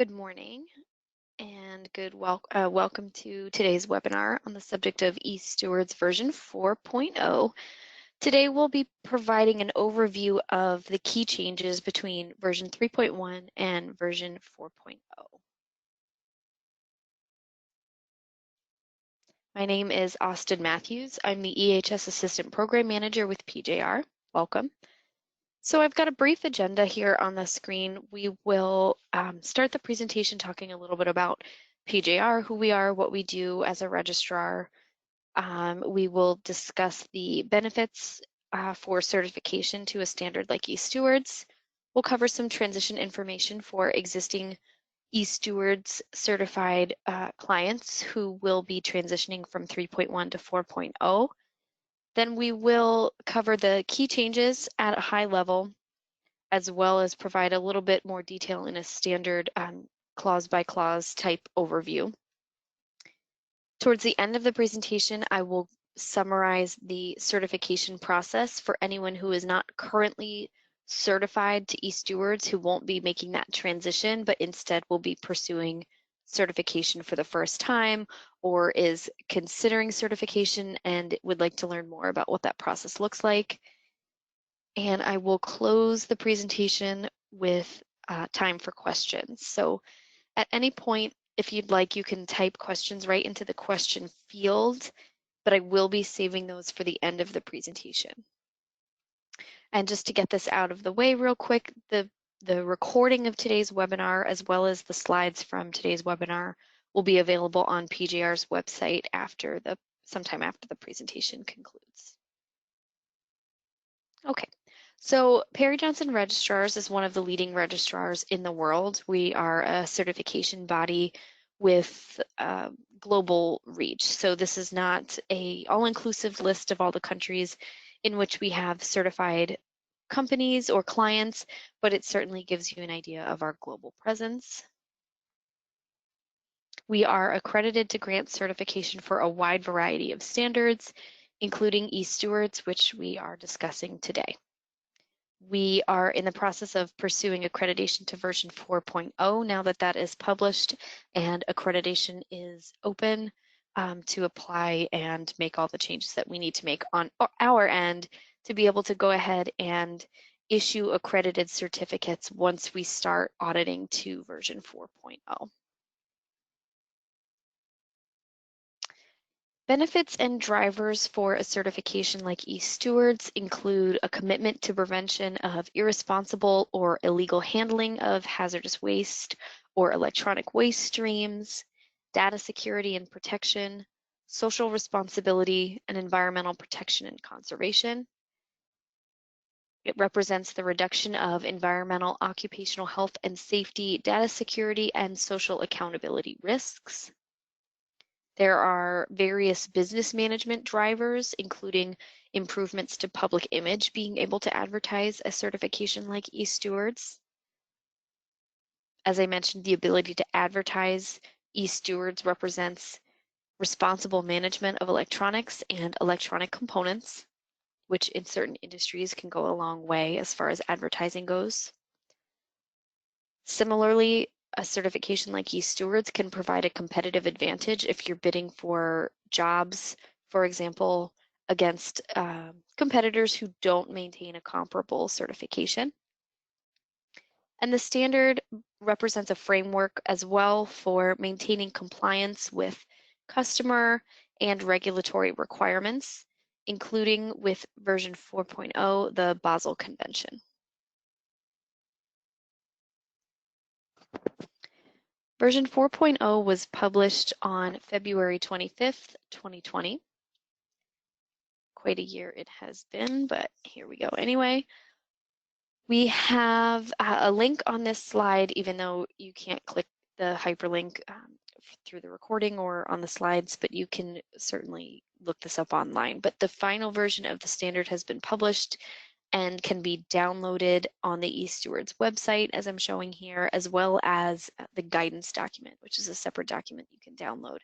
Good morning and welcome to today's webinar on the subject of e-Stewards version 4.0. Today we'll be providing an overview of the key changes between version 3.1 and version 4.0. My name is Austin Matthews. I'm the EHS Assistant Program Manager with PJR. Welcome. So I've got a brief agenda here on the screen. We will start the presentation talking a little bit about PJR, who we are, what we do as a registrar. We will discuss the benefits for certification to a standard like e-Stewards. We'll cover some transition information for existing e-Stewards certified clients who will be transitioning from 3.1 to 4.0. Then we will cover the key changes at a high level, as well as provide a little bit more detail in a standard clause by clause type overview. Towards the end of the presentation, I will summarize the certification process for anyone who is not currently certified to e-Stewards, who won't be making that transition, but instead will be pursuing certification for the first time or is considering certification and would like to learn more about what that process looks like. And I will close the presentation with time for questions. So at any point, if you'd like, you can type questions right into the question field, but I will be saving those for the end of the presentation. And just to get this out of the way real quick, the recording of today's webinar, as well as the slides from today's webinar, will be available on PJR's website sometime after the presentation concludes. Okay, so Perry Johnson Registrars is one of the leading registrars in the world. We are a certification body with global reach. So this is not an all-inclusive list of all the countries in which we have certified companies or clients, but it certainly gives you an idea of our global presence. We are accredited to grant certification for a wide variety of standards, including e-Stewards, which we are discussing today. We are in the process of pursuing accreditation to version 4.0 now that that is published and accreditation is open to apply and make all the changes that we need to make on our end to be able to go ahead and issue accredited certificates once we start auditing to version 4.0. Benefits and drivers for a certification like e-Stewards include a commitment to prevention of irresponsible or illegal handling of hazardous waste or electronic waste streams, data security and protection, social responsibility, and environmental protection and conservation. It represents the reduction of environmental, occupational health and safety, data security, and social accountability risks. There are various business management drivers, including improvements to public image, being able to advertise a certification like e-Stewards. As I mentioned, the ability to advertise e-Stewards represents responsible management of electronics and electronic components, which in certain industries can go a long way as far as advertising goes. Similarly, a certification like e-Stewards can provide a competitive advantage if you're bidding for jobs, for example, against competitors who don't maintain a comparable certification. And the standard represents a framework as well for maintaining compliance with customer and regulatory requirements, including with version 4.0, the Basel Convention. Version 4.0 was published on February 25th, 2020. Quite a year it has been, but here we go anyway. We have a link on this slide, even though you can't click the hyperlink through the recording or on the slides, but you can certainly look this up online. But the final version of the standard has been published and can be downloaded on the e-Stewards website, as I'm showing here, as well as the guidance document, which is a separate document you can download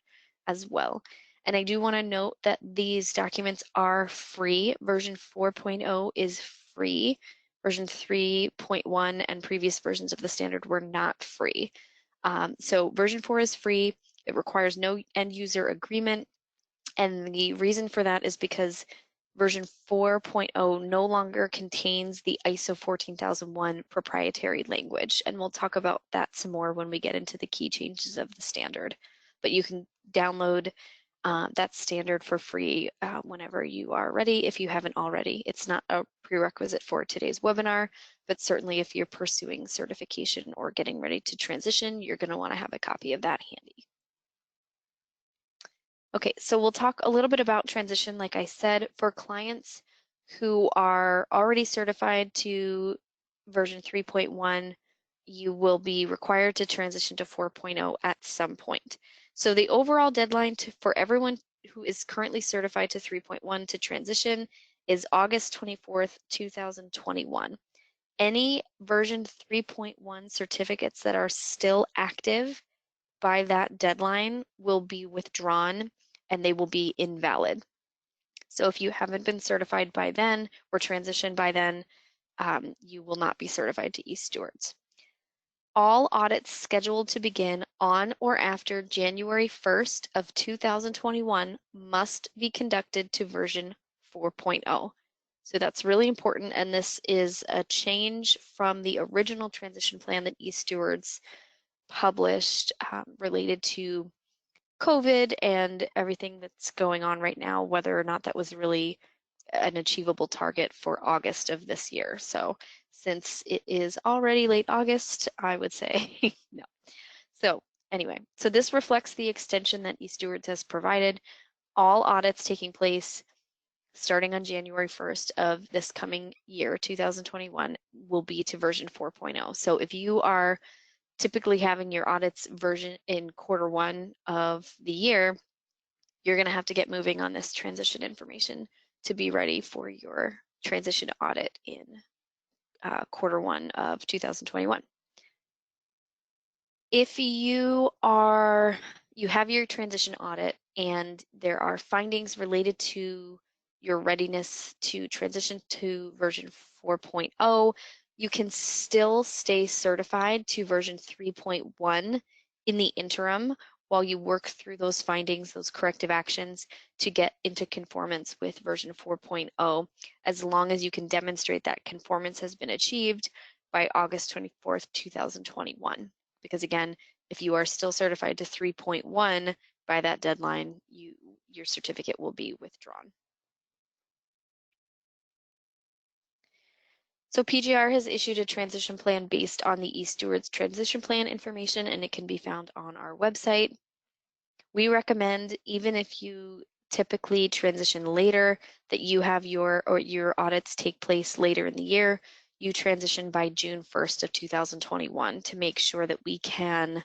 as well. And I do want to note that these documents are free. Version 4.0 is free. Version 3.1 and previous versions of the standard were not free. So version 4 is free. It requires no end user agreement. And the reason for that is because version 4.0 no longer contains the ISO 14001 proprietary language. And we'll talk about that some more when we get into the key changes of the standard. But you can download that standard for free whenever you are ready, if you haven't already. It's not a prerequisite for today's webinar, but certainly if you're pursuing certification or getting ready to transition, you're going to want to have a copy of that handy. Okay, so we'll talk a little bit about transition. Like I said, for clients who are already certified to version 3.1, you will be required to transition to 4.0 at some point. So the overall deadline for everyone who is currently certified to 3.1 to transition is August 24th, 2021. Any version 3.1 certificates that are still active by that deadline will be withdrawn and they will be invalid. So if you haven't been certified by then or transitioned by then, you will not be certified to e-Stewards. All audits scheduled to begin on or after January 1st of 2021 must be conducted to version 4.0. So that's really important, and this is a change from the original transition plan that e-Stewards published related to COVID and everything that's going on right now, whether or not that was really an achievable target for August of this year. So since it is already late August, I would say no. So anyway, so this reflects the extension that e-Stewards has provided. All audits taking place starting on January 1st of this coming year, 2021, will be to version 4.0. So if you are typically having your audits version in Q1 of the year, you're going to have to get moving on this transition information to be ready for your transition audit in Q1 of 2021. If you have your transition audit and there are findings related to your readiness to transition to version 4.0, you can still stay certified to version 3.1 in the interim while you work through those findings, those corrective actions to get into conformance with version 4.0, as long as you can demonstrate that conformance has been achieved by August 24th, 2021. Because again, if you are still certified to 3.1 by that deadline, your certificate will be withdrawn. So PGR has issued a transition plan based on the e-Stewards transition plan information, and it can be found on our website. We recommend, even if you typically transition later, that you have your audits take place later in the year, you transition by June 1st of 2021 to make sure that we can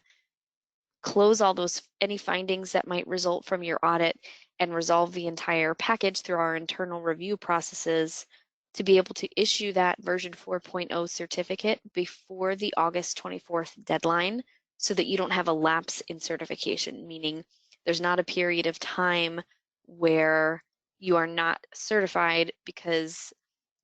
close all those any findings that might result from your audit and resolve the entire package through our internal review processes to be able to issue that version 4.0 certificate before the August 24th deadline so that you don't have a lapse in certification, meaning there's not a period of time where you are not certified because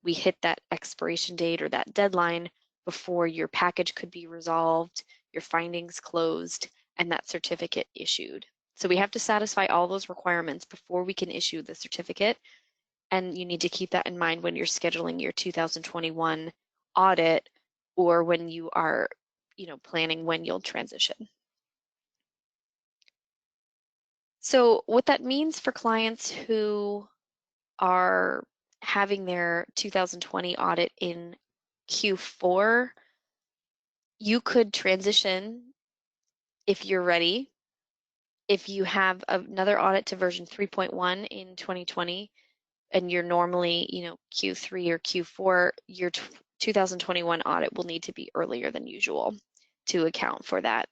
we hit that expiration date or that deadline before your package could be resolved, your findings closed, and that certificate issued. So we have to satisfy all those requirements before we can issue the certificate. And you need to keep that in mind when you're scheduling your 2021 audit or when you are, planning when you'll transition. So what that means for clients who are having their 2020 audit in Q4, you could transition if you're ready. If you have another audit to version 3.1 in 2020 and you're normally, Q3 or Q4, your 2021 audit will need to be earlier than usual to account for that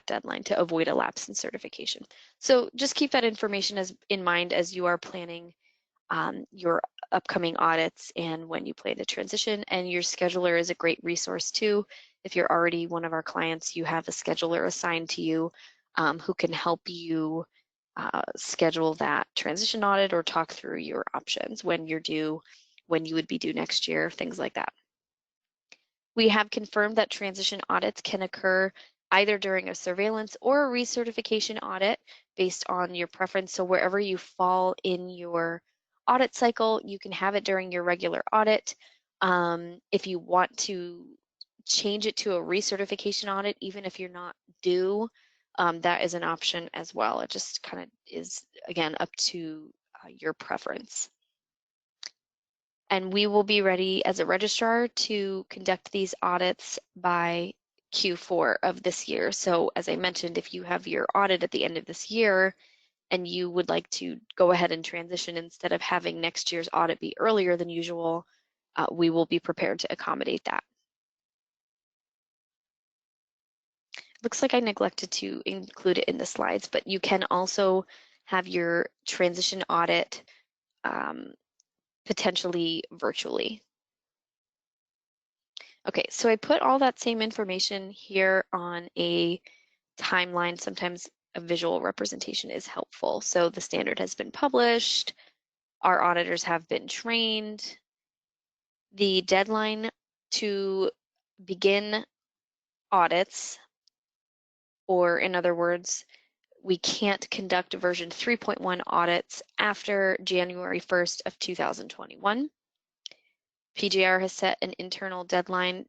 deadline to avoid a lapse in certification. So just keep that information in mind as you are planning your upcoming audits and when you plan to transition. And your scheduler is a great resource too. If you're already one of our clients, you have a scheduler assigned to you who can help you schedule that transition audit or talk through your options, when you're due, when you would be due next year, things like that. We have confirmed that transition audits can occur either during a surveillance or a recertification audit based on your preference. So wherever you fall in your audit cycle, you can have it during your regular audit. If you want to change it to a recertification audit, even if you're not due, that is an option as well. It just kind of is, again, up to your preference. And we will be ready as a registrar to conduct these audits by Q4 of this year. So as I mentioned, if you have your audit at the end of this year and you would like to go ahead and transition instead of having next year's audit be earlier than usual, we will be prepared to accommodate that. Looks like I neglected to include it in the slides, but you can also have your transition audit potentially virtually. Okay, so I put all that same information here on a timeline. Sometimes a visual representation is helpful. So the standard has been published, our auditors have been trained. The deadline to begin audits, or in other words, we can't conduct version 3.1 audits after January 1st of 2021. PJR has set an internal deadline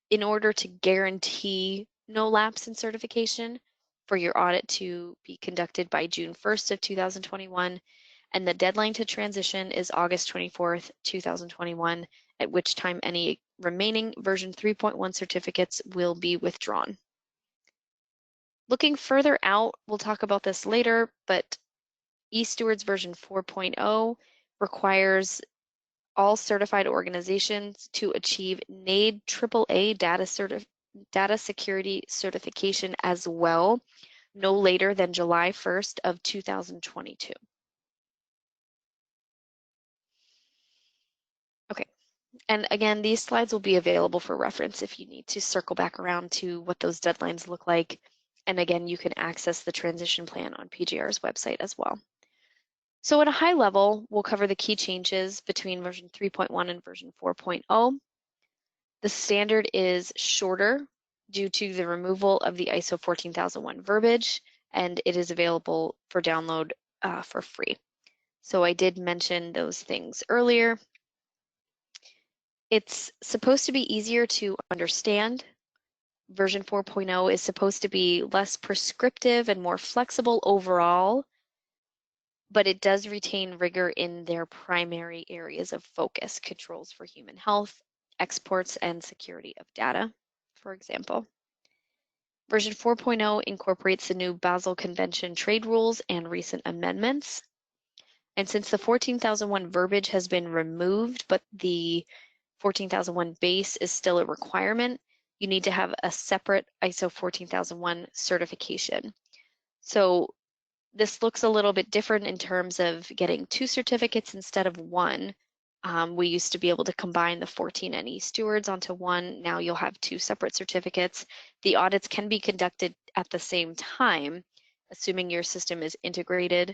in order to guarantee no lapse in certification for your audit to be conducted by June 1st of 2021. And the deadline to transition is August 24th, 2021, at which time any remaining version 3.1 certificates will be withdrawn. Looking further out, we'll talk about this later, but e-Stewards version 4.0 requires all certified organizations to achieve NAID AAA data security certification as well, no later than July 1st of 2022. Okay, and again, these slides will be available for reference if you need to circle back around to what those deadlines look like. And again, you can access the transition plan on PJR's website as well. So at a high level, we'll cover the key changes between version 3.1 and version 4.0. The standard is shorter due to the removal of the ISO 14001 verbiage, and it is available for download for free. So I did mention those things earlier. It's supposed to be easier to understand. Version 4.0 is supposed to be less prescriptive and more flexible overall, but it does retain rigor in their primary areas of focus: controls for human health, exports, and security of data, for example. Version 4.0 incorporates the new Basel Convention trade rules and recent amendments. And since the 14001 verbiage has been removed, but the 14001 base is still a requirement, you need to have a separate ISO 14001 certification. So this looks a little bit different in terms of getting 2 certificates instead of 1. We used to be able to combine the 14 and e-Stewards onto 1. Now you'll have 2 separate certificates. The audits can be conducted at the same time, assuming your system is integrated.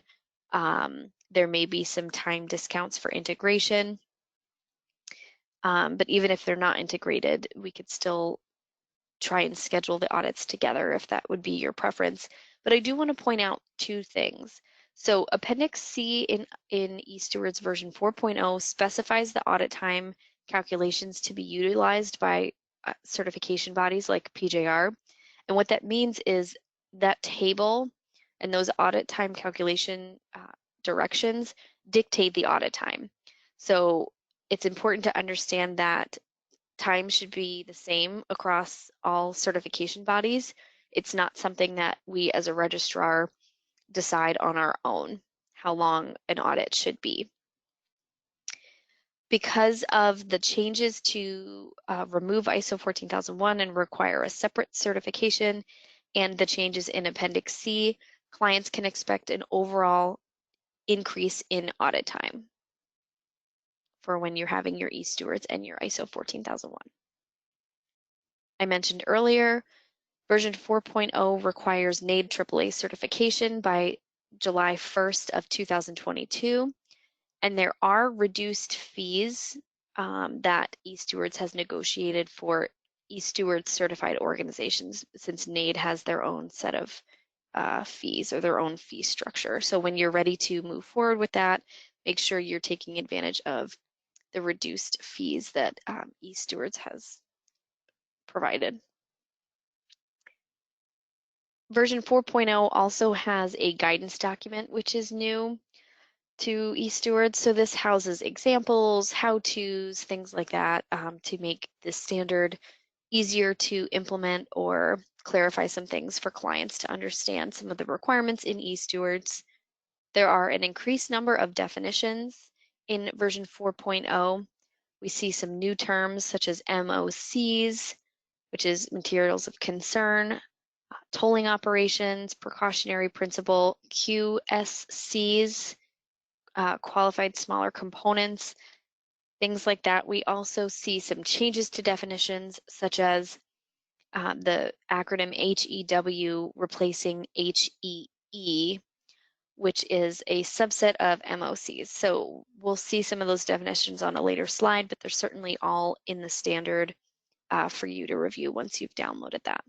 There may be some time discounts for integration, but even if they're not integrated, we could still try and schedule the audits together if that would be your preference. But I do want to point out 2 things. So Appendix C in e-Stewards version 4.0 specifies the audit time calculations to be utilized by certification bodies like PJR. And what that means is that table and those audit time calculation directions dictate the audit time. So it's important to understand that time should be the same across all certification bodies. It's not something that we as a registrar decide on our own, how long an audit should be. Because of the changes to remove ISO 14001 and require a separate certification, and the changes in Appendix C, clients can expect an overall increase in audit time for when you're having your e-Stewards and your ISO 14001. I mentioned earlier, version 4.0 requires NAID AAA certification by July 1st of 2022, and there are reduced fees that e-Stewards has negotiated for e-Stewards certified organizations, since NAID has their own set of fees or their own fee structure. So when you're ready to move forward with that, make sure you're taking advantage of the reduced fees that e-Stewards has provided. Version 4.0 also has a guidance document, which is new to e-Stewards. So this houses examples, how-tos, things like that, to make the standard easier to implement or clarify some things for clients to understand some of the requirements in e-Stewards. There are an increased number of definitions in version 4.0. We see some new terms such as MOCs, which is materials of concern, tolling operations, precautionary principle, QSCs, qualified smaller components, things like that. We also see some changes to definitions, such as the acronym HEW replacing HEE, which is a subset of MOCs. So we'll see some of those definitions on a later slide, but they're certainly all in the standard for you to review once you've downloaded that.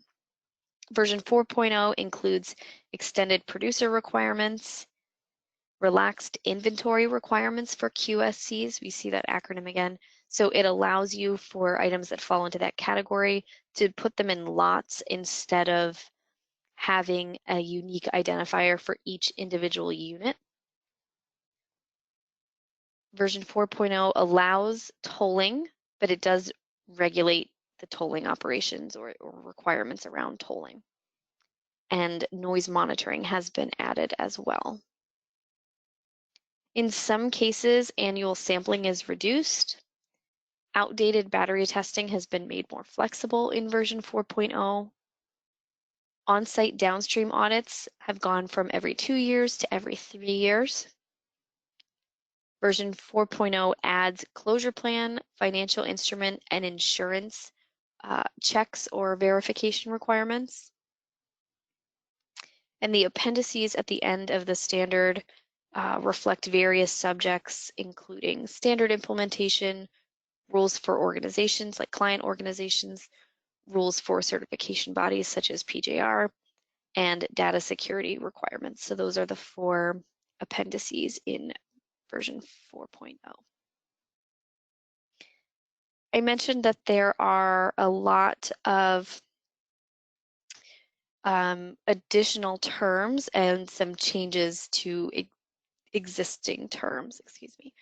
Version 4.0 includes extended producer requirements, relaxed inventory requirements for QSCs. We see that acronym again. So it allows you, for items that fall into that category, to put them in lots instead of having a unique identifier for each individual unit. Version 4.0 allows tolling, but it does regulate the tolling operations or requirements around tolling. And noise monitoring has been added as well. In some cases, annual sampling is reduced. Outdated battery testing has been made more flexible in version 4.0. On-site downstream audits have gone from every 2 years to every 3 years. Version 4.0 adds closure plan, financial instrument, and insurance checks or verification requirements. And the appendices at the end of the standard reflect various subjects, including standard implementation, rules for organizations like client organizations, rules for certification bodies such as PJR, and data security requirements. So those are the 4 appendices in version 4.0. I mentioned that there are a lot of additional terms and some changes to existing terms, excuse me.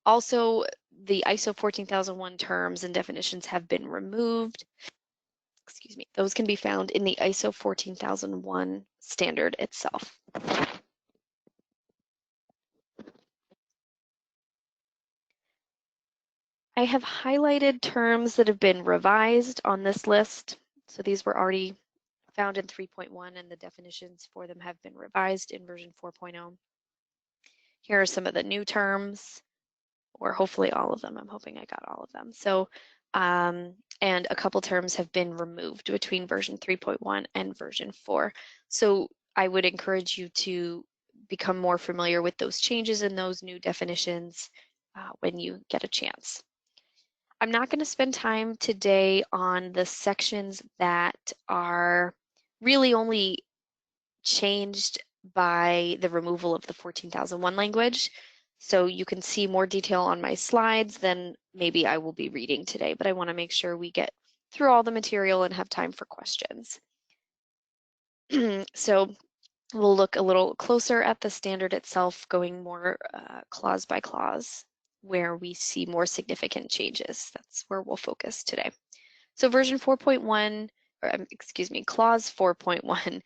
Also, the ISO 14001 terms and definitions have been removed. Excuse me. Those can be found in the ISO 14001 standard itself. I have highlighted terms that have been revised on this list. So these were already found in 3.1 and the definitions for them have been revised in version 4.0. Here are some of the new terms, or hopefully all of them. I'm hoping I got all of them. So, and a couple terms have been removed between version 3.1 and version 4. So I would encourage you to become more familiar with those changes and those new definitions when you get a chance. I'm not going to spend time today on the sections that are really only changed by the removal of the 14,001 language. So you can see more detail on my slides than maybe I will be reading today, but I want to make sure we get through all the material and have time for questions. So we'll look a little closer at the standard itself, going more clause by clause, where we see more significant changes. That's where we'll focus today. So version 4.1, or excuse me, clause 4.1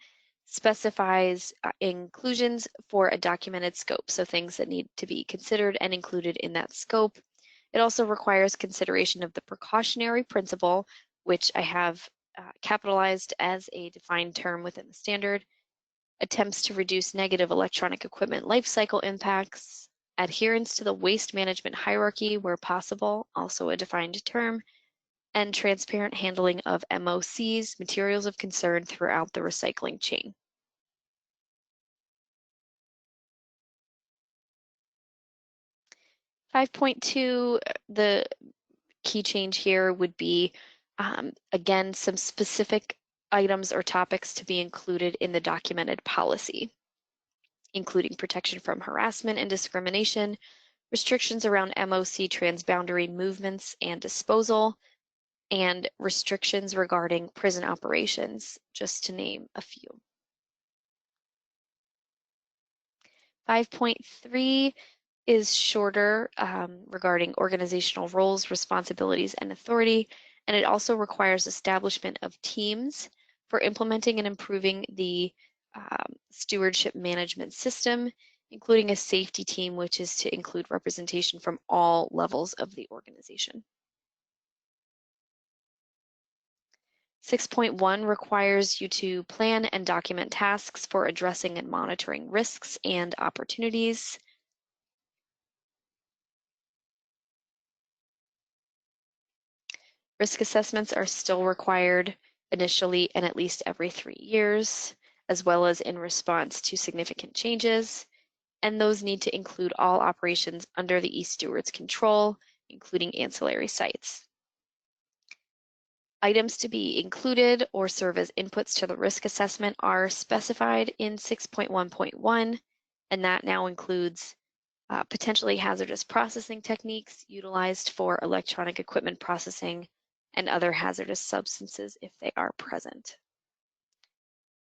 specifies inclusions for a documented scope, so things that need to be considered and included in that scope. It also requires consideration of the precautionary principle, which I have capitalized as a defined term within the standard, attempts to reduce negative electronic equipment life cycle impacts, adherence to the waste management hierarchy where possible, also a defined term, and transparent handling of MOCs, materials of concern, throughout the recycling chain. .5.2, the key change here would be Again, some specific items or topics to be included in the documented policy, including protection from harassment and discrimination, restrictions around MOC transboundary movements and disposal, and restrictions regarding prison operations, just to name a few. 5.3 is shorter regarding organizational roles, responsibilities, and authority, and it also requires establishment of teams for implementing and improving the stewardship management system, including a safety team, which is to include representation from all levels of the organization. 6.1 requires you to plan and document tasks for addressing and monitoring risks and opportunities. Risk assessments are still required initially and at least every 3 years, as well as in response to significant changes, and those need to include all operations under the e-Stewards control, including ancillary sites. Items to be included or serve as inputs to the risk assessment are specified in 6.1.1, and that now includes potentially hazardous processing techniques utilized for electronic equipment processing and other hazardous substances if they are present.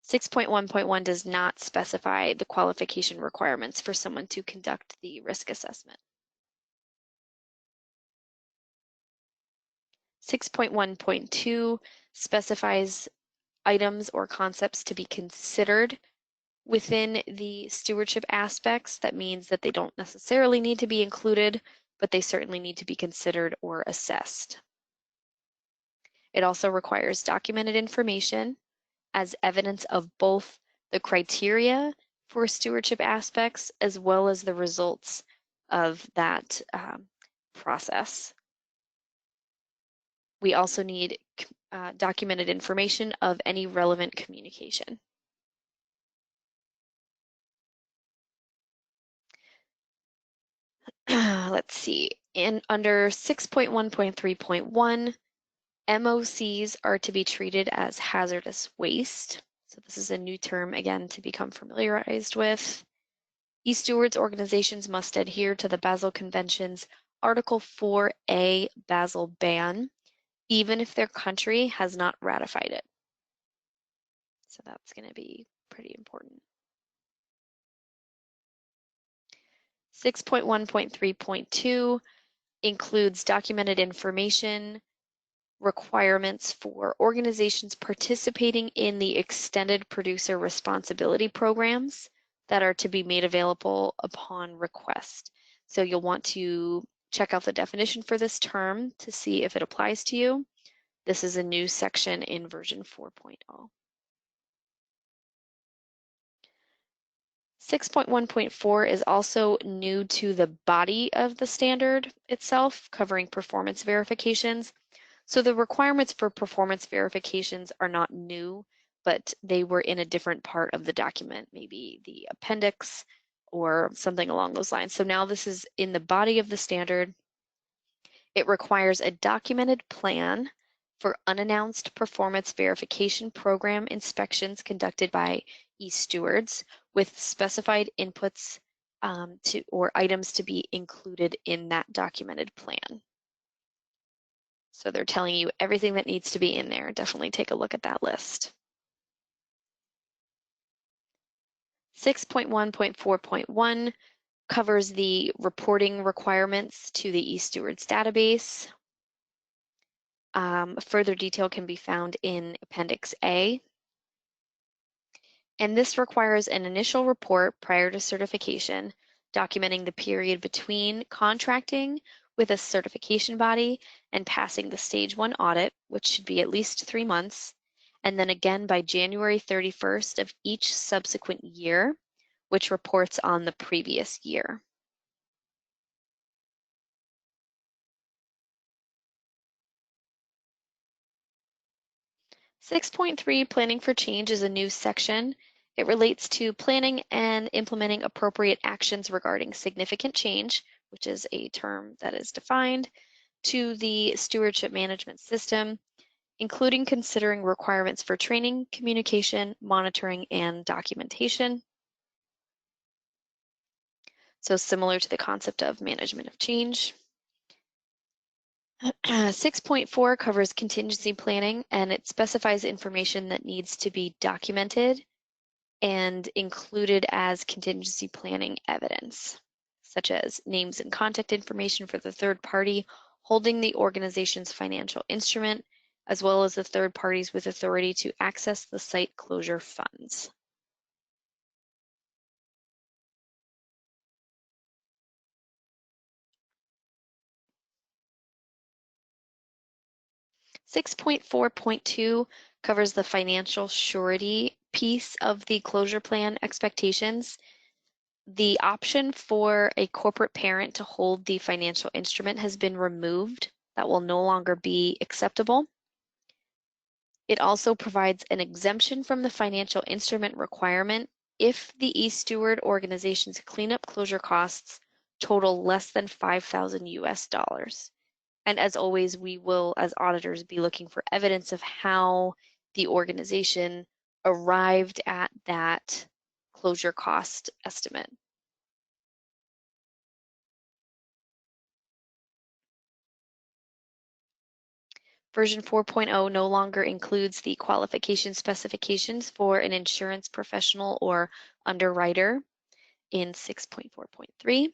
6.1.1 does not specify the qualification requirements for someone to conduct the risk assessment. 6.1.2 specifies items or concepts to be considered within the stewardship aspects. That means that they don't necessarily need to be included, but they certainly need to be considered or assessed. It also requires documented information as evidence of both the criteria for stewardship aspects as well as the results of that process. We also need documented information of any relevant communication. Let's see, under 6.1.3.1, MOCs are to be treated as hazardous waste. So this is a new term, again, to become familiarized with. e-Stewards organizations must adhere to the Basel Convention's Article 4A Basel ban, even if their country has not ratified it. So that's going to be pretty important. 6.1.3.2 includes documented information requirements for organizations participating in the extended producer responsibility programs that are to be made available upon request. So you'll want to check out the definition for this term to see if it applies to you. This is a new section in version 4.0. 6.1.4 is also new to the body of the standard itself, covering performance verifications. So the requirements for performance verifications are not new, but they were in a different part of the document, maybe the appendix or something along those lines. So now this is in the body of the standard. It requires a documented plan for unannounced performance verification program inspections conducted by e-Stewards with specified inputs or items to be included in that documented plan. So they're telling you everything that needs to be in there. Definitely take a look at that list. 6.1.4.1 covers the reporting requirements to the e-Stewards database. Further detail can be found in Appendix A. And this requires an initial report prior to certification, documenting the period between contracting with a certification body and passing the Stage 1 audit, which should be at least 3 months, and then again by January 31st of each subsequent year, which reports on the previous year. (6.3) Planning for Change is a new section. It relates to planning and implementing appropriate actions regarding significant change, which is a term that is defined, to the stewardship management system. including considering requirements for training, communication, monitoring, and documentation. So similar to the concept of management of change. 6.4 covers contingency planning, and it specifies information that needs to be documented and included as contingency planning evidence, such as names and contact information for the third party holding the organization's financial instrument, as well as the third parties with authority to access the site closure funds. Six point 4.2 covers the financial surety piece of the closure plan expectations. The option for a corporate parent to hold the financial instrument has been removed. That will no longer be acceptable. It also provides an exemption from the financial instrument requirement if the e-Steward organization's cleanup closure costs total less than 5,000 US dollars. And as always, we will, as auditors, be looking for evidence of how the organization arrived at that closure cost estimate. Version 4.0 no longer includes the qualification specifications for an insurance professional or underwriter in 6.4.3.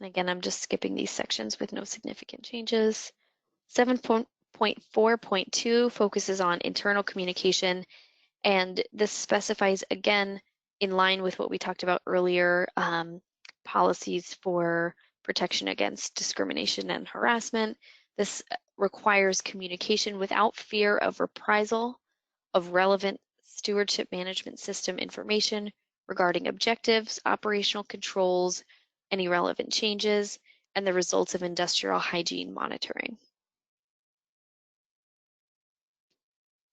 And again, I'm just skipping these sections with no significant changes. 7.4.2 focuses on internal communication, and this specifies, again, in line with what we talked about earlier, policies for protection against discrimination and harassment. This requires communication without fear of reprisal of relevant stewardship management system information regarding objectives, operational controls, any relevant changes, and the results of industrial hygiene monitoring.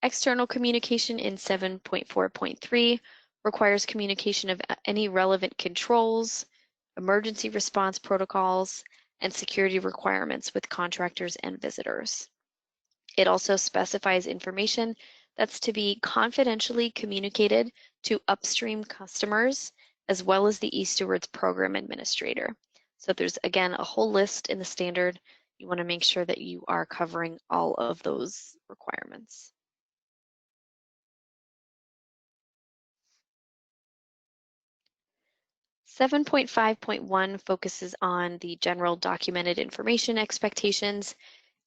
External communication in 7.4.3 requires communication of any relevant controls, emergency response protocols, and security requirements with contractors and visitors. It also specifies information that's to be confidentially communicated to upstream customers, as well as the e-Stewards program administrator. So there's, again, a whole list in the standard. You want to make sure that you are covering all of those requirements. Seven point 5.1 focuses on the general documented information expectations,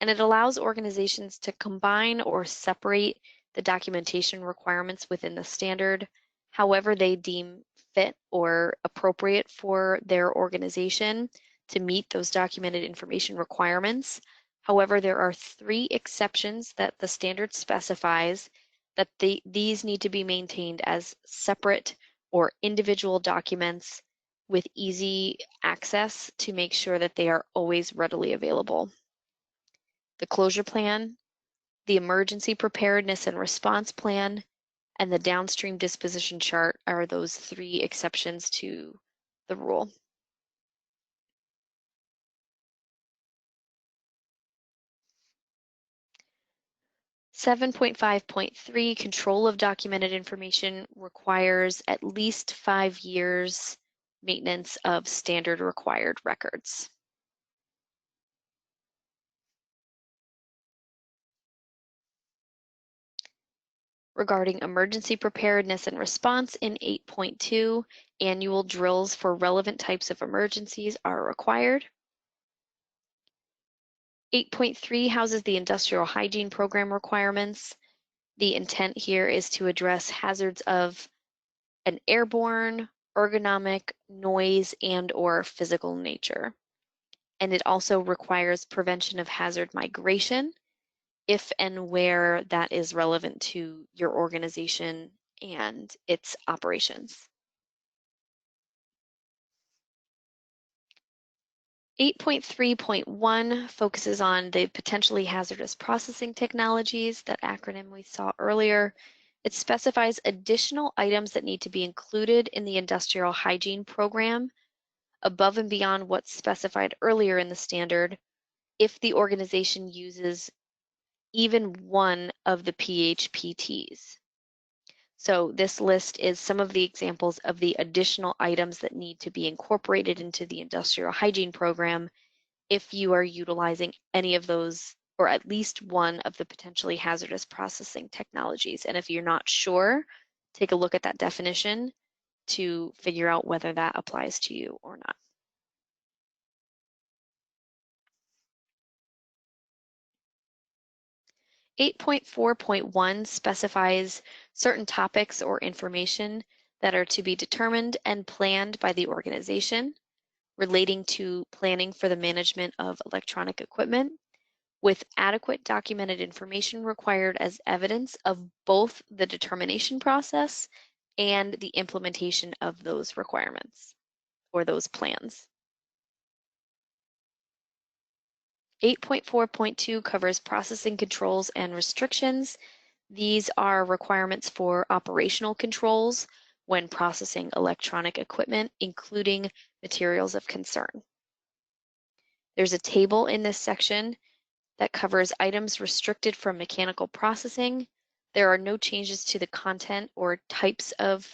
and it allows organizations to combine or separate the documentation requirements within the standard, however they deem fit or appropriate for their organization to meet those documented information requirements. However, there are 3 exceptions that the standard specifies that these need to be maintained as separate or individual documents with easy access to make sure that they are always readily available. The closure plan, the emergency preparedness and response plan, and the downstream disposition chart are those 3 exceptions to the rule. Seven point 5.3, control of documented information requires at least 5 years maintenance of standard required records. Regarding emergency preparedness and response in 8.2, annual drills for relevant types of emergencies are required. 8.3 houses the industrial hygiene program requirements. The intent here is to address hazards of an airborne, ergonomic, noise, and/or physical nature. And it also requires prevention of hazard migration if and where that is relevant to your organization and its operations. 8.3.1 focuses on the potentially hazardous processing technologies, that acronym we saw earlier. It specifies additional items that need to be included in the industrial hygiene program. above and beyond what's specified earlier in the standard if the organization uses even one of the PHPTs. So this list is some of the examples of the additional items that need to be incorporated into the industrial hygiene program if you are utilizing any of those or at least one of the potentially hazardous processing technologies. And if you're not sure, take a look at that definition to figure out whether that applies to you or not. 8.4.1 specifies certain topics or information that are to be determined and planned by the organization relating to planning for the management of electronic equipment with adequate documented information required as evidence of both the determination process and the implementation of those requirements or those plans. 8.4.2 covers processing controls and restrictions. These are requirements for operational controls when processing electronic equipment, including materials of concern. There's a table in this section that covers items restricted from mechanical processing. There are no changes to the content or types of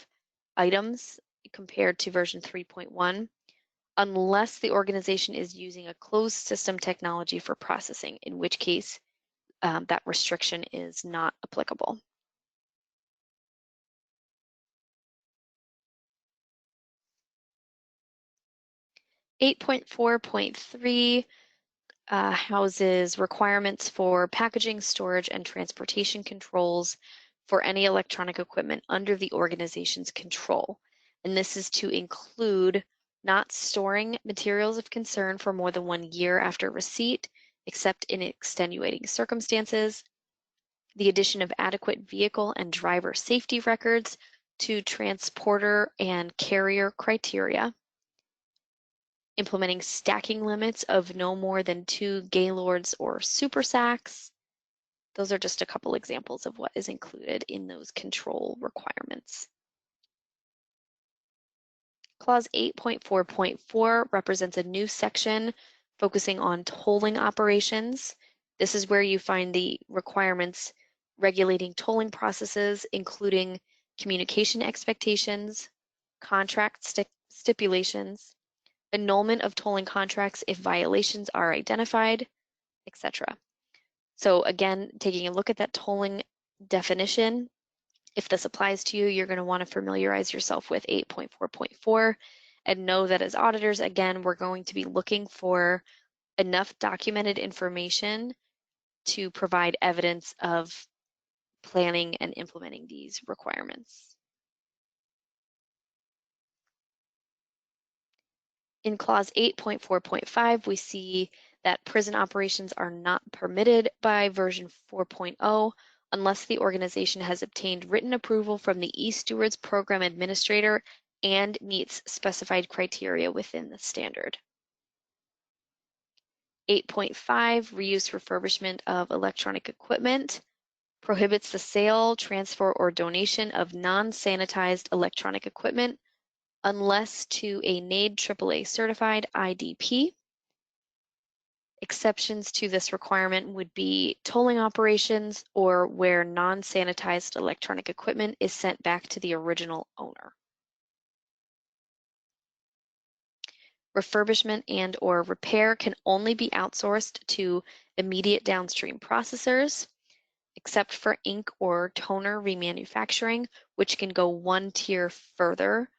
items compared to version 3.1, unless the organization is using a closed system technology for processing, in which case that restriction is not applicable. 8.4.3 houses requirements for packaging, storage, and transportation controls for any electronic equipment under the organization's control. And this is to include not storing materials of concern for more than 1 year after receipt, except in extenuating circumstances, the addition of adequate vehicle and driver safety records to transporter and carrier criteria, implementing stacking limits of no more than 2 Gaylords or super sacks. Those are just a couple examples of what is included in those control requirements. Clause 8.4.4 represents a new section focusing on tolling operations. This is where you find the requirements regulating tolling processes, including communication expectations, contract stipulations, annulment of tolling contracts if violations are identified, etc. So again, taking a look at that tolling definition, if this applies to you, you're going to want to familiarize yourself with 8.4.4 and know that as auditors, again, we're going to be looking for enough documented information to provide evidence of planning and implementing these requirements. In clause 8.4.5, we see that prison operations are not permitted by version 4.0 unless the organization has obtained written approval from the e-Stewards program administrator and meets specified criteria within the standard. 8.5, reuse refurbishment of electronic equipment, prohibits the sale, transfer, or donation of non-sanitized electronic equipment unless to a NAID AAA certified IDP. Exceptions to this requirement would be tolling operations or where non-sanitized electronic equipment is sent back to the original owner. Refurbishment and or repair can only be outsourced to immediate downstream processors, except for ink or toner remanufacturing, which can go 1 tier further,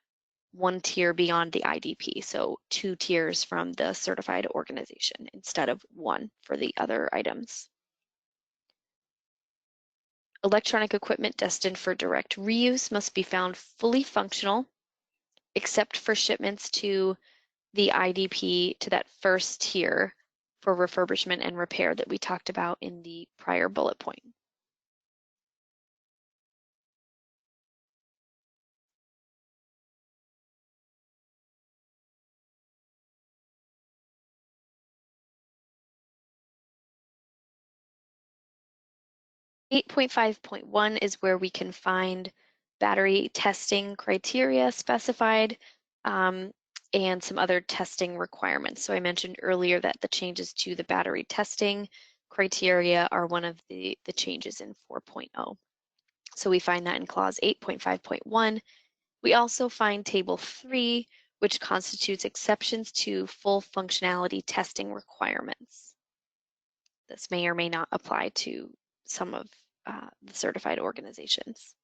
1 tier beyond the IDP, so 2 tiers from the certified organization instead of 1 for the other items. Electronic equipment destined for direct reuse must be found fully functional, except for shipments to the IDP to that first tier for refurbishment and repair that we talked about in the prior bullet point. 8.5.1 is where we can find battery testing criteria specified. and some other testing requirements. So I mentioned earlier that the changes to the battery testing criteria are one of the changes in 4.0. So we find that in clause 8.5.1. We also find table 3, which constitutes exceptions to full functionality testing requirements. This may or may not apply to some of the certified organizations.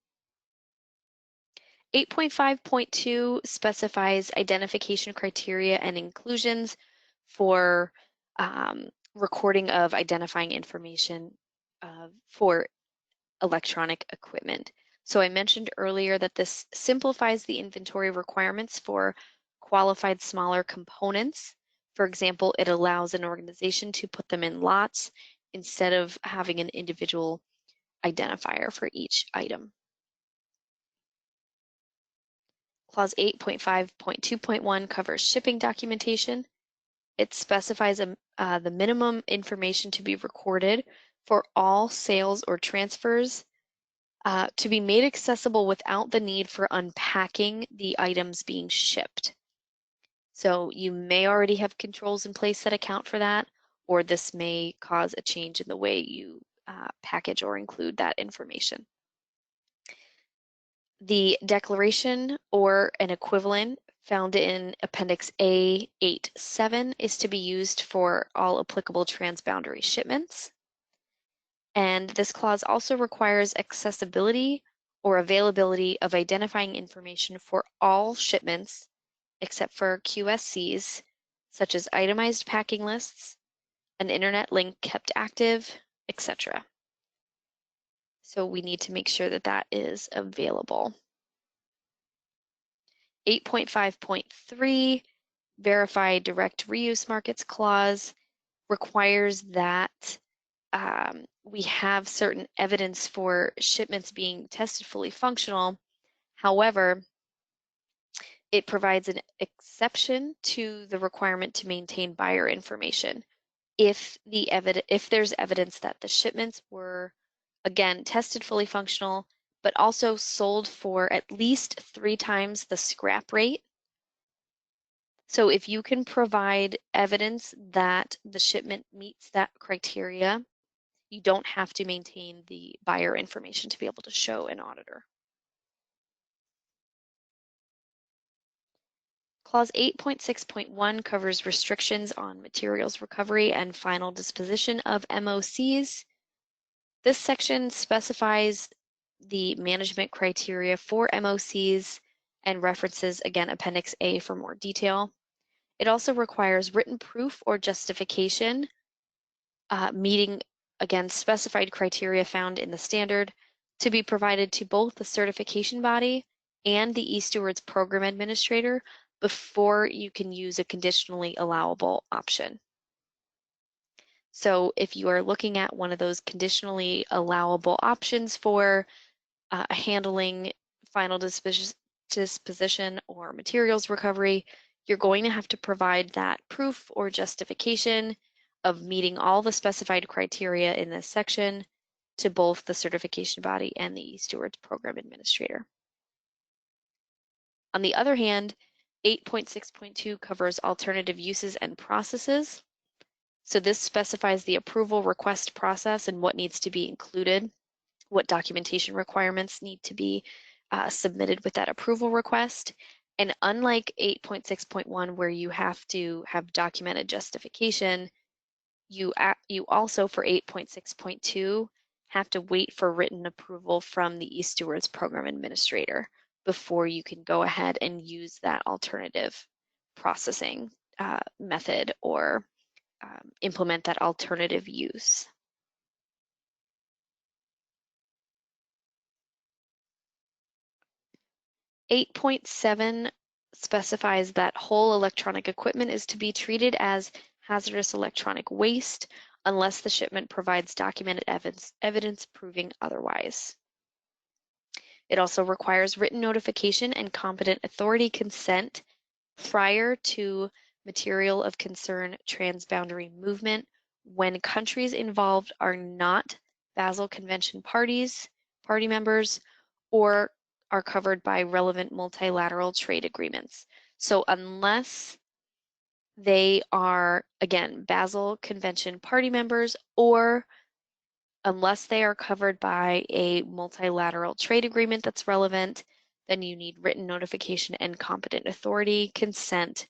8.5.2 specifies identification criteria and inclusions for recording of identifying information for electronic equipment. So I mentioned earlier that this simplifies the inventory requirements for qualified smaller components. For example, it allows an organization to put them in lots instead of having an individual identifier for each item. Clause 8.5.2.1 covers shipping documentation. It specifies the minimum information to be recorded for all sales or transfers to be made accessible without the need for unpacking the items being shipped. So you may already have controls in place that account for that, or this may cause a change in the way you package or include that information. The declaration or an equivalent found in Appendix A 8.7 is to be used for all applicable transboundary shipments. And this clause also requires accessibility or availability of identifying information for all shipments except for QSCs, such as itemized packing lists, an internet link kept active, etc. So we need to make sure that that is available. 8.5.3, verify direct reuse markets clause, requires that we have certain evidence for shipments being tested fully functional. However, it provides an exception to the requirement to maintain buyer information if there's evidence that the shipments were, again, tested fully functional, but also sold for at least 3 times the scrap rate. So if you can provide evidence that the shipment meets that criteria, you don't have to maintain the buyer information to be able to show an auditor. Clause 8.6.1 covers restrictions on materials recovery and final disposition of MOCs. This section specifies the management criteria for MOCs and references, again, Appendix A for more detail. It also requires written proof or justification meeting, again, specified criteria found in the standard to be provided to both the certification body and the e-Stewards program administrator before you can use a conditionally allowable option. So if you are looking at one of those conditionally allowable options for handling final disposition or materials recovery, you're going to have to provide that proof or justification of meeting all the specified criteria in this section to both the certification body and the e-Stewards program administrator. On the other hand, 8.6.2 covers alternative uses and processes. So this specifies the approval request process and what needs to be included, what documentation requirements need to be submitted with that approval request. And unlike 8.6.1, where you have to have documented justification, you also for 8.6.2 have to wait for written approval from the e-Stewards program administrator before you can go ahead and use that alternative processing method or implement that alternative use. 8.7 specifies that whole electronic equipment is to be treated as hazardous electronic waste unless the shipment provides documented evidence proving otherwise. It also requires written notification and competent authority consent prior to material of concern transboundary movement when countries involved are not Basel Convention party members, or are covered by relevant multilateral trade agreements. So unless they are, again, Basel Convention party members, or unless they are covered by a multilateral trade agreement that's relevant, then you need written notification and competent authority consent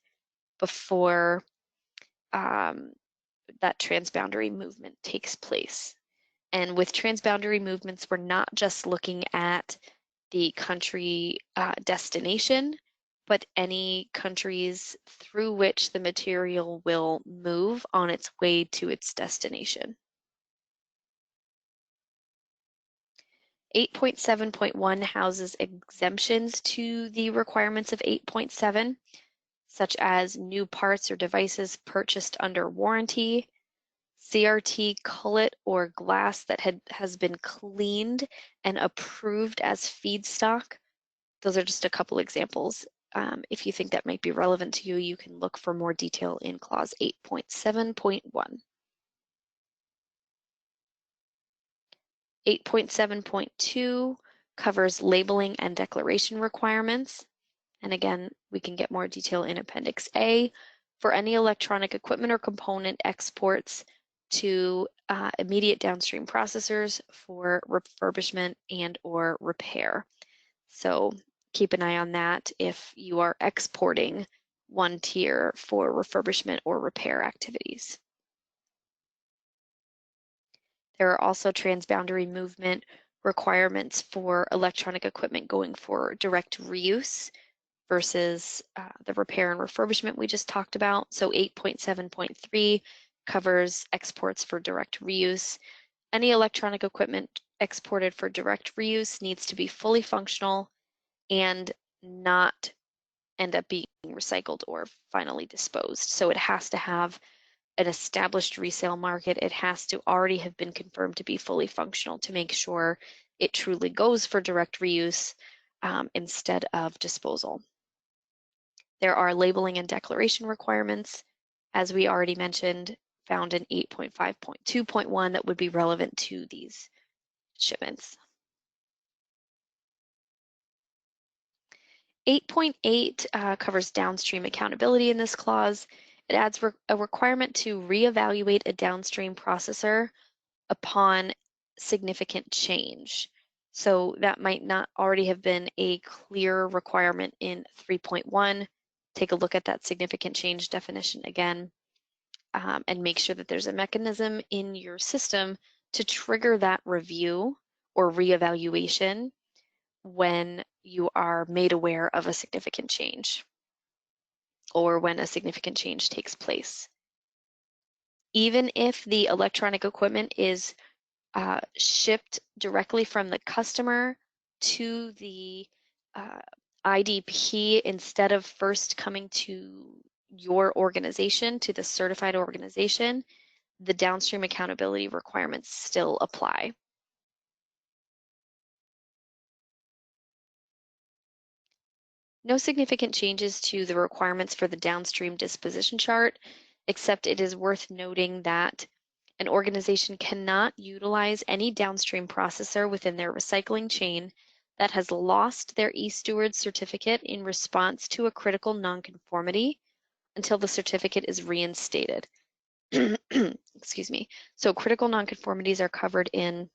before that transboundary movement takes place. And with transboundary movements, we're not just looking at the country destination, but any countries through which the material will move on its way to its destination. 8.7.1 houses exemptions to the requirements of 8.7, such as new parts or devices purchased under warranty, CRT cullet or glass that has been cleaned and approved as feedstock. Those are just a couple examples. If you think that might be relevant to you, you can look for more detail in clause 8.7.1. 8.7.2 covers labeling and declaration requirements. And again, we can get more detail in Appendix A for any electronic equipment or component exports to immediate downstream processors for refurbishment and or repair. So keep an eye on that if you are exporting one tier for refurbishment or repair activities. There are also transboundary movement requirements for electronic equipment going for direct reuse versus the repair and refurbishment we just talked about. So 8.7.3 covers exports for direct reuse. Any electronic equipment exported for direct reuse needs to be fully functional and not end up being recycled or finally disposed. So it has to have an established resale market. It has to already have been confirmed to be fully functional to make sure it truly goes for direct reuse instead of disposal. There are labeling and declaration requirements, as we already mentioned, found in 8.5.2.1 that would be relevant to these shipments. 8.8 covers downstream accountability in this clause. It adds a requirement to reevaluate a downstream processor upon significant change. So that might not already have been a clear requirement in 3.1. Take a look at that significant change definition again and make sure that there's a mechanism in your system to trigger that review or reevaluation when you are made aware of a significant change or when a significant change takes place. Even if the electronic equipment is shipped directly from the customer to the IDP instead of first coming to your organization, to the certified organization, the downstream accountability requirements still apply. No significant changes to the requirements for the downstream disposition chart, except it is worth noting that an organization cannot utilize any downstream processor within their recycling chain that has lost their e-Stewards certificate in response to a critical nonconformity until the certificate is reinstated. Excuse me. So critical nonconformities are covered in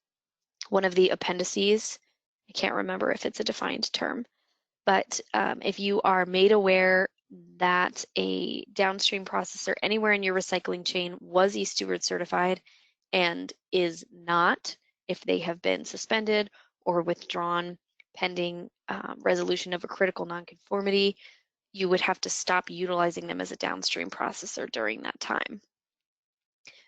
one of the appendices. I can't remember if it's a defined term. But if you are made aware that a downstream processor anywhere in your recycling chain was e-Steward certified and is not, if they have been suspended or withdrawn pending resolution of a critical nonconformity, you would have to stop utilizing them as a downstream processor during that time.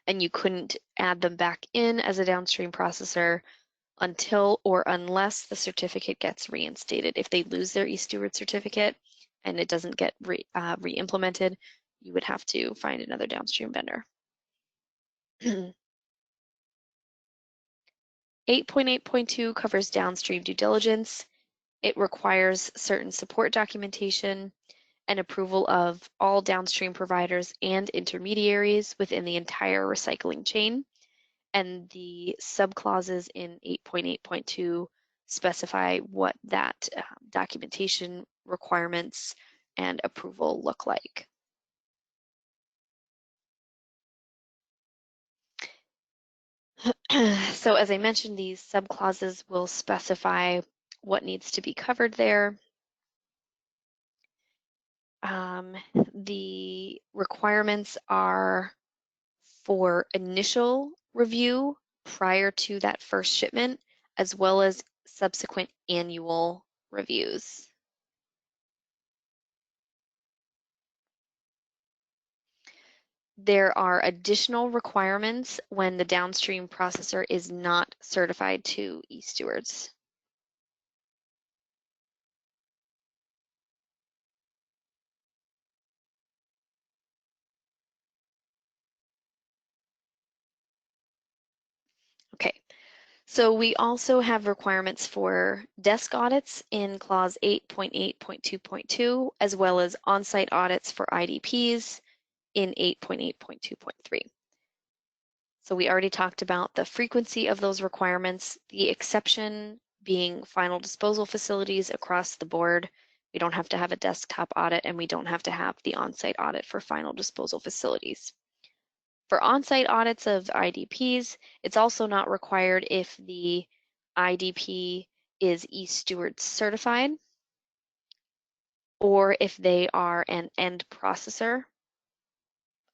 And you couldn't add them back in as a downstream processor until or unless the certificate gets reinstated. If they lose their e-Steward certificate and it doesn't get re-implemented, you would have to find another downstream vendor. 8.8.2 covers downstream due diligence. It requires certain support documentation and approval of all downstream providers and intermediaries within the entire recycling chain. And the subclauses in 8.8.2 specify what that documentation requirements and approval look like? So as I mentioned, these subclauses will specify what needs to be covered there. The requirements are for initial review prior to that first shipment, as well as subsequent annual reviews. There are additional requirements when the downstream processor is not certified to e-Stewards. Okay, so we also have requirements for desk audits in clause 8.8.2.2, as well as on-site audits for IDPs in 8.8.2.3. So we already talked about the frequency of those requirements, the exception being final disposal facilities across the board. We don't have to have a desktop audit, and we don't have to have the on-site audit for final disposal facilities. For on-site audits of IDPs, it's also not required if the IDP is e-Stewards certified or if they are an end processor,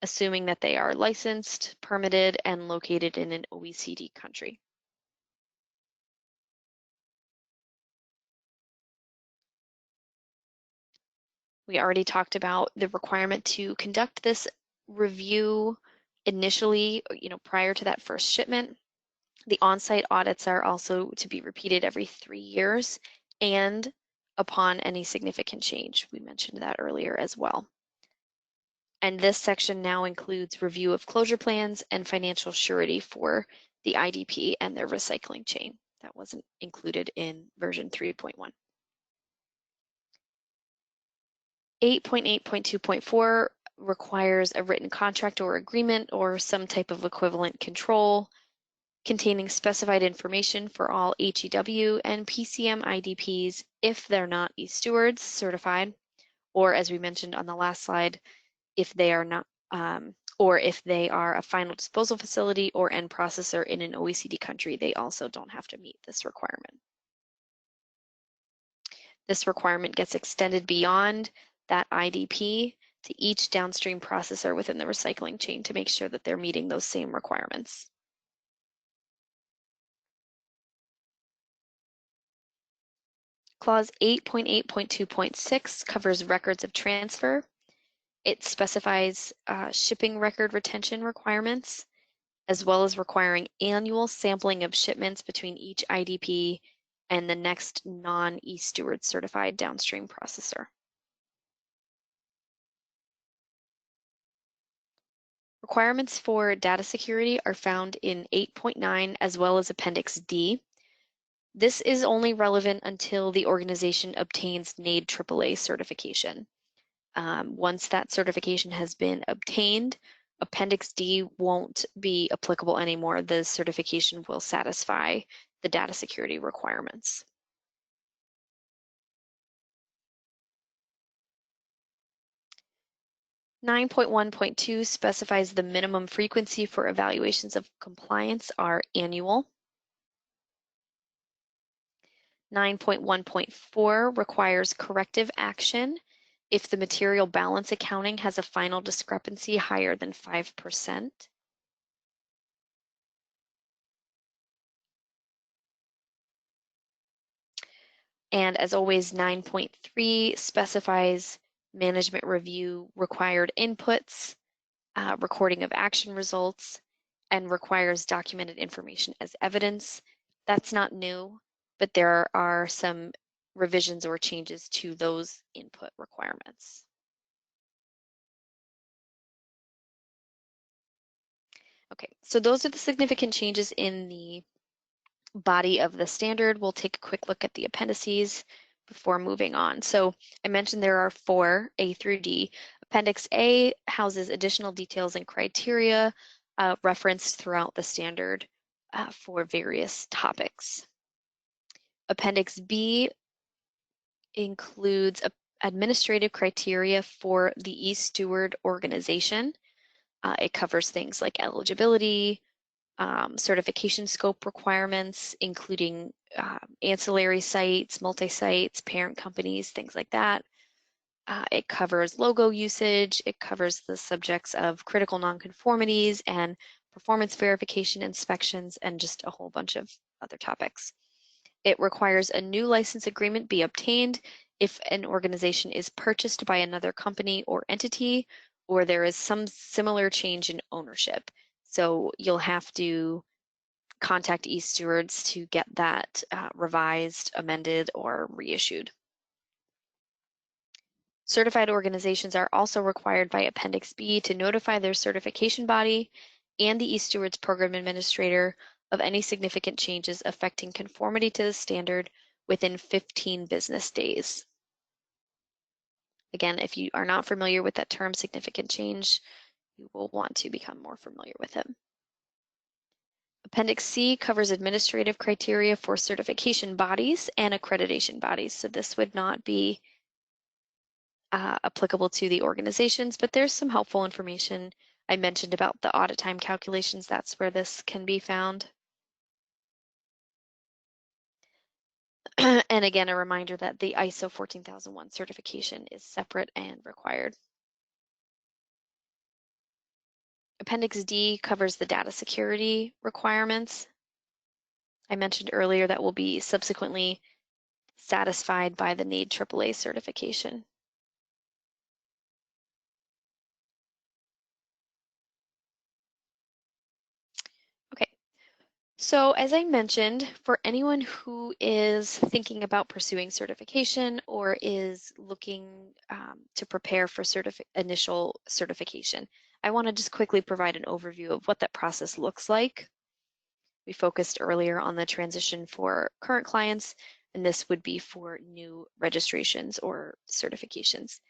assuming that they are licensed, permitted, and located in an OECD country. We already talked about the requirement to conduct this review initially, prior to that first shipment. The on-site audits are also to be repeated every 3 years and upon any significant change. We mentioned that earlier as well. And this section now includes review of closure plans and financial surety for the IDP and their recycling chain. That wasn't included in version 3.1. 8.8.2.4 requires a written contract or agreement or some type of equivalent control containing specified information for all HEW and PCM IDPs if they're not e-Stewards certified, or as we mentioned on the last slide, if they are not, or if they are a final disposal facility or end processor in an OECD country, they also don't have to meet this requirement. This requirement gets extended beyond that IDP to each downstream processor within the recycling chain to make sure that they're meeting those same requirements. Clause 8.8.2.6 covers records of transfer. It specifies shipping record retention requirements, as well as requiring annual sampling of shipments between each IDP and the next non-e-Steward certified downstream processor. Requirements for data security are found in 8.9 as well as Appendix D. This is only relevant until the organization obtains NAID AAA certification. Once that certification has been obtained, Appendix D won't be applicable anymore. The certification will satisfy the data security requirements. (9.1.2) specifies the minimum frequency for evaluations of compliance are annual. 9.1.4 requires corrective action if the material balance accounting has a final discrepancy higher than 5%. And as always, 9.3 specifies management review required inputs, recording of action results, and requires documented information as evidence. That's not new, but there are some revisions or changes to those input requirements. Okay, so those are the significant changes in the body of the standard. We'll take a quick look at the appendices before moving on. So I mentioned there are 4, A through D. Appendix A houses additional details and criteria referenced throughout the standard for various topics. Appendix B includes administrative criteria for the e-Steward organization. It covers things like eligibility, certification scope requirements, including ancillary sites, multi-sites, parent companies, things like that. It covers logo usage. It covers the subjects of critical nonconformities and performance verification inspections, and just a whole bunch of other topics. It requires a new license agreement be obtained if an organization is purchased by another company or entity, or there is some similar change in ownership. So you'll have to contact e-Stewards to get that revised, amended, or reissued. Certified organizations are also required by Appendix B to notify their certification body and the e-Stewards program administrator of any significant changes affecting conformity to the standard within 15 business days. Again, if you are not familiar with that term, significant change, you will want to become more familiar with it. Appendix C covers administrative criteria for certification bodies and accreditation bodies. So this would not be applicable to the organizations, but there's some helpful information. I mentioned about the audit time calculations. That's where this can be found. And again, a reminder that the ISO 14001 certification is separate and required. Appendix D covers the data security requirements. I mentioned earlier that will be subsequently satisfied by the NAID AAA certification. Okay, so as I mentioned, for anyone who is thinking about pursuing certification or is looking to prepare for initial certification, I want to just quickly provide an overview of what that process looks like. We focused earlier on the transition for current clients, and this would be for new registrations or certifications.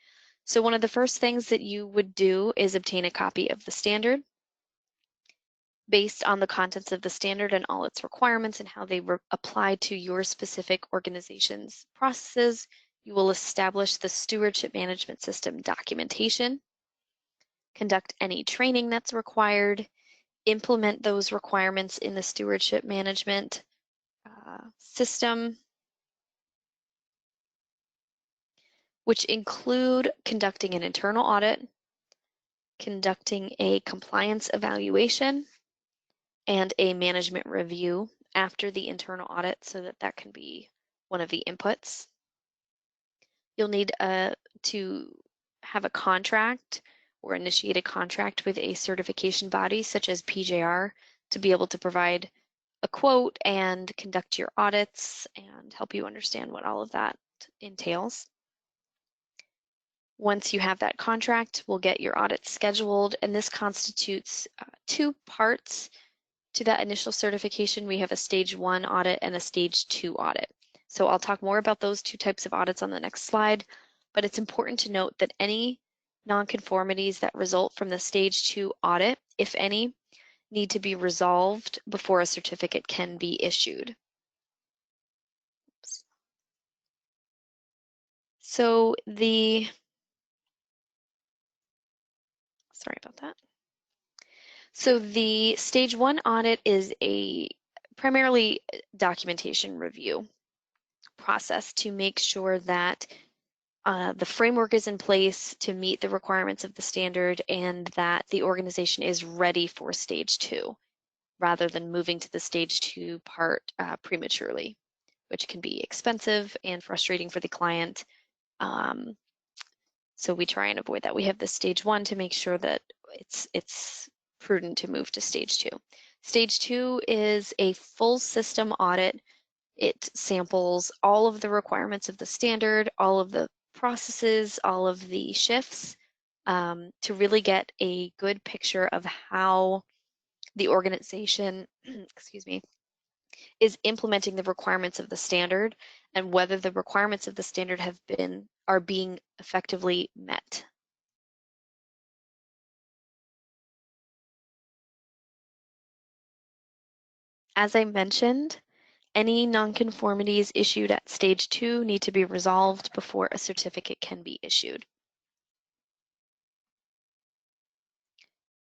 So one of the first things that you would do is obtain a copy of the standard. Based on the contents of the standard and all its requirements and how they apply to your specific organization's processes, you will establish the stewardship management system documentation, conduct any training that's required, implement those requirements in the stewardship management system, which include conducting an internal audit, conducting a compliance evaluation, and a management review after the internal audit, so that that can be one of the inputs. You'll need to have a contract or initiate a contract with a certification body such as PJR to be able to provide a quote and conduct your audits and help you understand what all of that entails. Once you have that contract, we'll get your audit scheduled, and this constitutes two parts to that initial certification. We have a stage 1 audit and a stage 2 audit. So I'll talk more about those two types of audits on the next slide, but it's important to note that any nonconformities that result from the stage 2 audit, if any, need to be resolved before a certificate can be issued. Oops. So sorry about that. So the stage 1 audit is a primarily documentation review process to make sure that the framework is in place to meet the requirements of the standard and that the organization is ready for stage 2 rather than moving to the stage 2 part prematurely, which can be expensive and frustrating for the client. So we try and avoid that. We have the stage 1 to make sure that it's prudent to move to stage 2. Stage 2 is a full system audit. It samples all of the requirements of the standard, all of the processes, all of the shifts, to really get a good picture of how the organization, excuse me, is implementing the requirements of the standard and whether the requirements of the standard are being effectively met. As I mentioned, Any nonconformities issued at stage 2 need to be resolved before a certificate can be issued.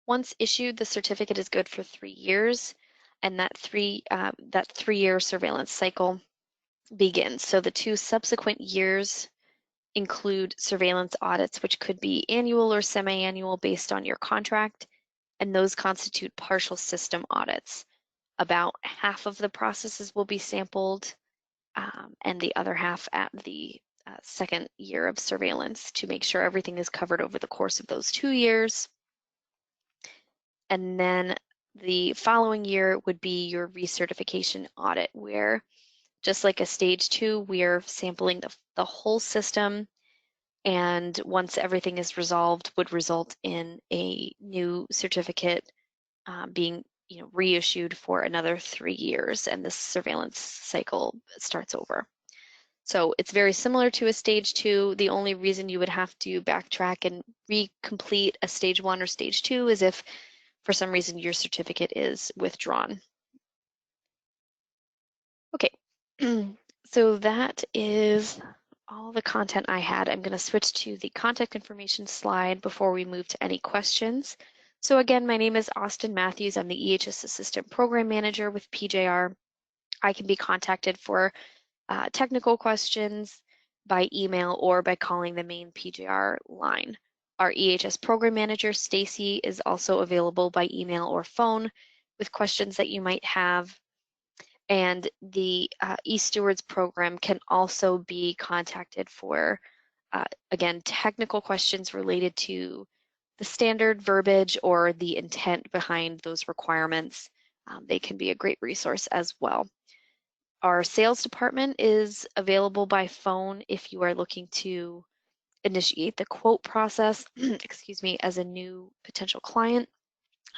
Once issued, the certificate is good for 3 years, and that three-year surveillance cycle begins. So the 2 subsequent years include surveillance audits, which could be annual or semi-annual based on your contract, and those constitute partial system audits. About half of the processes will be sampled, and the other half at the second year of surveillance to make sure everything is covered over the course of those 2 years. And then the following year would be your recertification audit, where just like a stage 2, we're sampling the whole system, and once everything is resolved, would result in a new certificate being reissued for another 3 years, and this surveillance cycle starts over. So it's very similar to a stage 2. The only reason you would have to backtrack and recomplete a stage 1 or stage 2 is if for some reason your certificate is withdrawn. Okay, so that is all the content I had. I'm going to switch to the contact information slide before we move to any questions. So again, my name is Austin Matthews. I'm the EHS Assistant Program Manager with PJR. I can be contacted for technical questions by email or by calling the main PJR line. Our EHS Program Manager, Stacy, is also available by email or phone with questions that you might have. And the e-Stewards program can also be contacted for, again, technical questions related to the standard verbiage or the intent behind those requirements. They can be a great resource as well. Our sales department is available by phone if you are looking to initiate the quote process, excuse me, as a new potential client.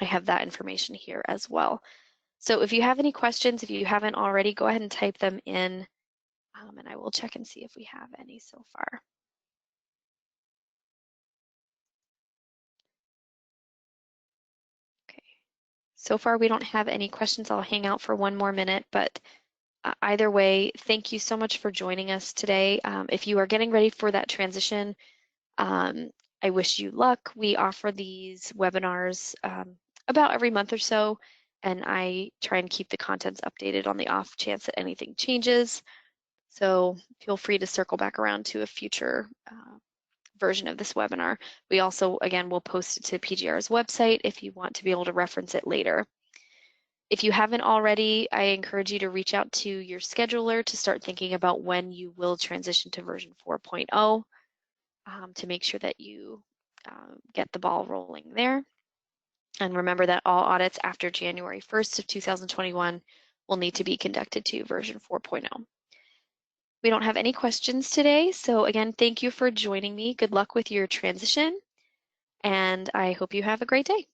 I have that information here as well. So if you have any questions, if you haven't already, go ahead and type them in, and I will check and see if we have any so far. Okay, so far we don't have any questions. I'll hang out for one more minute, but either way, thank you so much for joining us today. If you are getting ready for that transition, I wish you luck. We offer these webinars about every month or so, and I try and keep the contents updated on the off chance that anything changes. So feel free to circle back around to a future version of this webinar. We also, again, will post it to PGR's website if you want to be able to reference it later. If you haven't already, I encourage you to reach out to your scheduler to start thinking about when you will transition to version 4.0 to make sure that you get the ball rolling there. And remember that all audits after January 1st of 2021 will need to be conducted to version 4.0. We don't have any questions today, so again, thank you for joining me. Good luck with your transition, and I hope you have a great day.